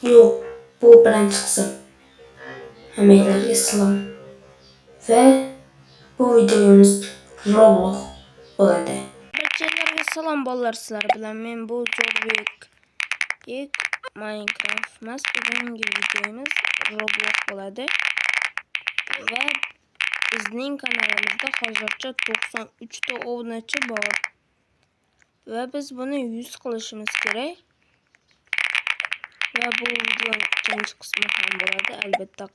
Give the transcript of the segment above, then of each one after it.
Yo'q, bu birinchi qism. Hammalarga salom va bu videomiz Roblox bo'ladi. Barchalarga salom bolalar, sizlar bilan men bu Jorbek Minecraft emas, bugungi videomiz Roblox bo'ladi va bizning kanalimizda hozircha 93 ta obunachi bor va biz buni 100 qilishimiz kerak. Ve bu videonun ikinci kısmı ham bo'ladi albatta.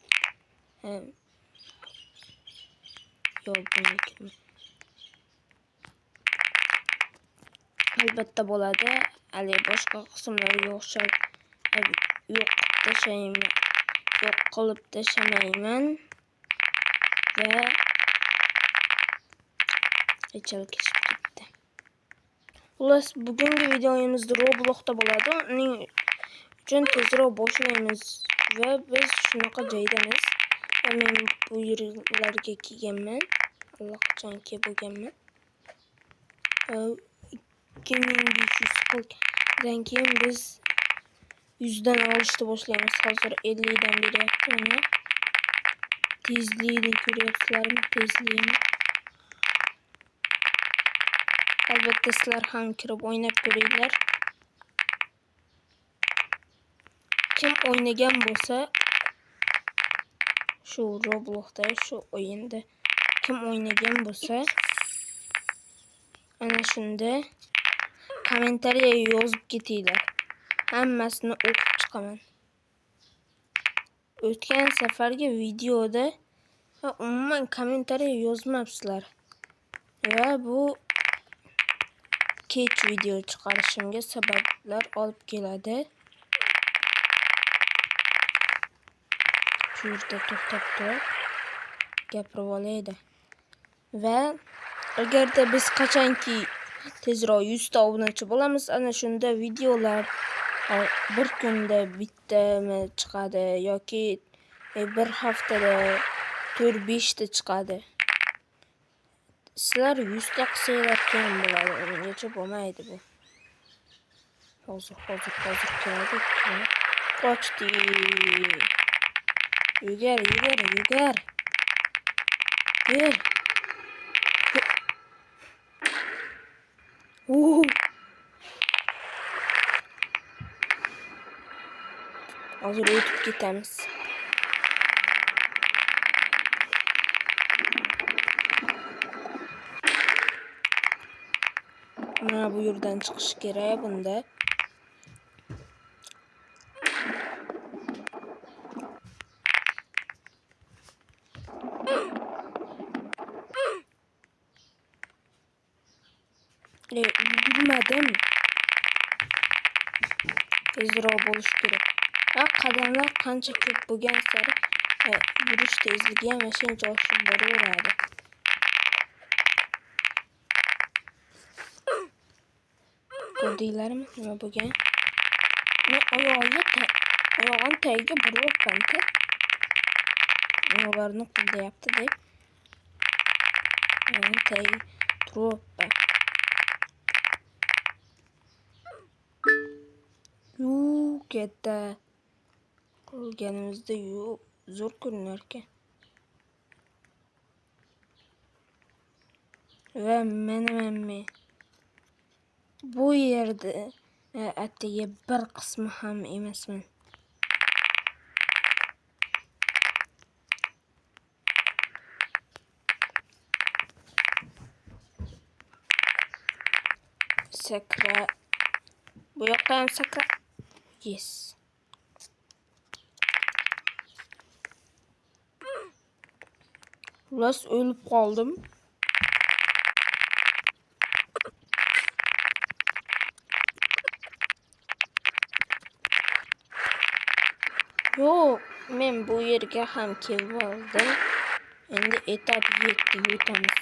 Yo'q, buniki. Albatta bo'ladi. Ali boshqa qismlarga o'xshab yo'q tashlayman. Yo'q qilib tashlamayman va rechal kechib ketdi. Xullas, bugungi videomizda Robloxda bo'ladi. Uning uchun tezroq boshlaymiz va biz shunaqa joydamiz. Va men bu yerlarga kelganman. Allaqachonki bo'lganman. 2500 qilgandan keyin biz 100 dan olishni boshlaymiz. Hozir 50 dan beryapti mana. Tezlikni ko'ryapsizlarmi? Tezlikni. Albatta sizlar ham kirib o'ynab ko'ringlar. Kim oynagan bo'lsa, shu Robloxda, shu o'yinda kim oynagan bo'lsa, ana shunda kommentariyaga yozib ketinglar. Hammasini o'qib chiqaman. O'tgan safargi videoda umuman kommentariya yozmabsizlar. Va bu kech video chiqarishimga sabablar olib keladi. Shu yerda to'xtab turib gapirib olaydi. Va agarda biz qachonki tezroq 100 ta obunachi bo'lamiz, ana shunda videolar bir kunda bittami chiqadi yoki bir haftada 4-5 ta chiqadi. Sizlar 100 ta qilsanglar keyin bo'ladi, ungacha bo'lmaydi bu. Hozir keladi. Qochdi. Yugar. Yur. Hozir o'tib ketamiz. Mana bu yerdan chiqish kerak bunda. Bilmadim. Tezroq bo'lish kerak. Qadamlar qancha ko'p bo'lgan sari yurish tezligi ham shuncha oshib boraveradi. Ko'rdinglarmi nima bo'lgan? Men oyog'im tagiga boryapman-ku. Ularni qo'llayapti deb. Men tagiga turibman. Katta qilganimizda zo'r ko'rinar ekan. Va men bu yerda atigi bir qismi ham emasman. Sakra. Bu yoqqa ham sakra. Yes. Xullas o'lib qoldim. Yo'q, men bu yerga ham kelib oldim. Endi etap 7 o'tamiz.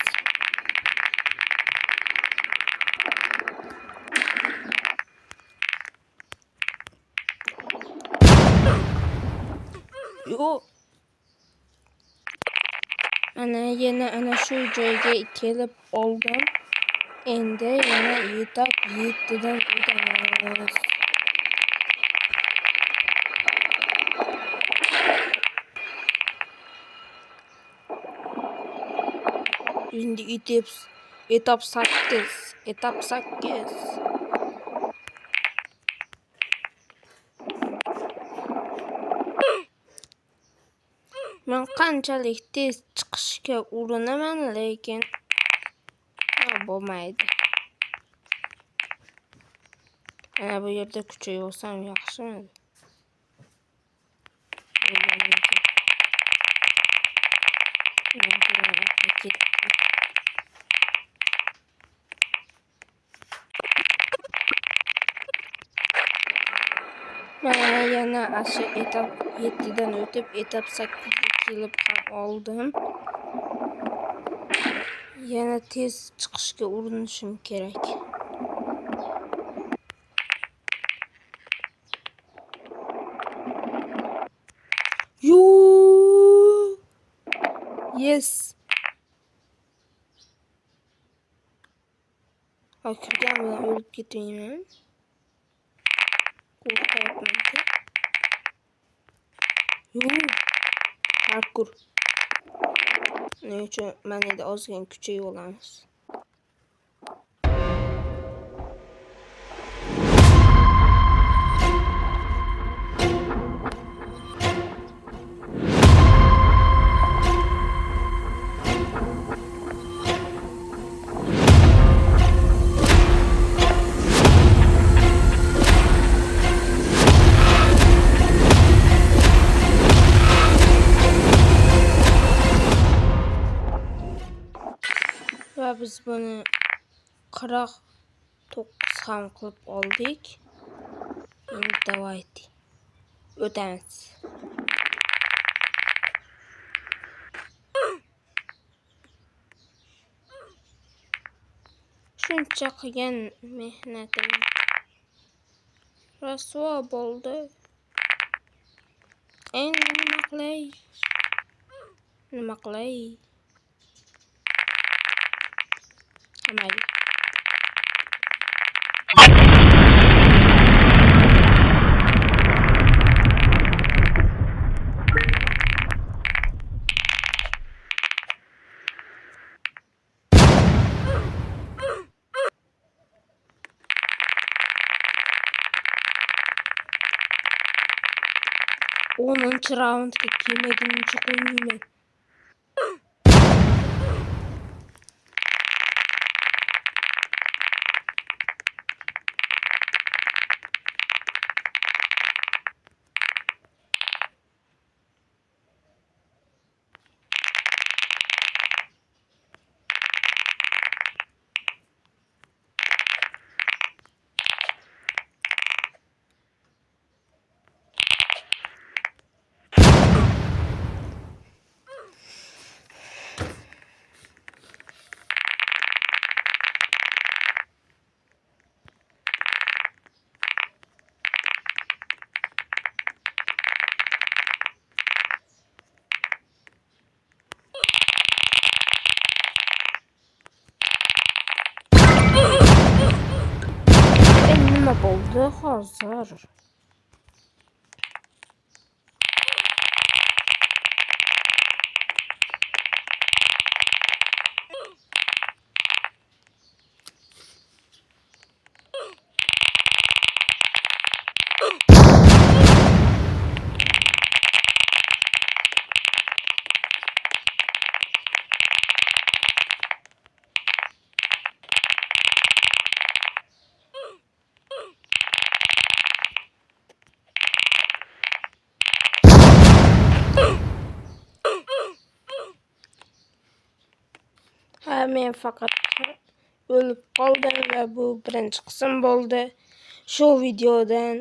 Yo'q. Ana shu joyga kelib oldim. Endi yana etap 7 dan o'tamiz. Şimdi etap 8. Etap 8. Men qanchalik tez chiqishga urinaman, lekin bo'lmaydi. Ana bu yerda kuchayib olsam yaxshimidi? Mana yana aşı etap 7'den o'tib, etap 8'ga kelib ham oldim. Yana tez chiqishga urinishim kerak. Yes. Kirgan bilan o'lib ketmayman. Qo'rqyapman. Parkur. Ne uchun mana da ozgina kuchayib olamiz. Ve biz bunu 49 ham qilib oldik. Endi давайте o'tamiz. Shuncha qilgan mehnatim rasvo bo'ldi. Endi nima qilay? Mayli. Onuncu raundga kelmagunimcha qo'ymayman. Nima bo'ldi hozir? Men faqat o'lib qoldim va bu birinchi qism bo'ldi. Shu videodan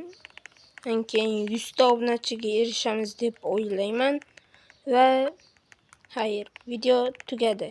keyin 100 ta obunachiga erishamiz deb o'ylayman va xayr, video tugadi.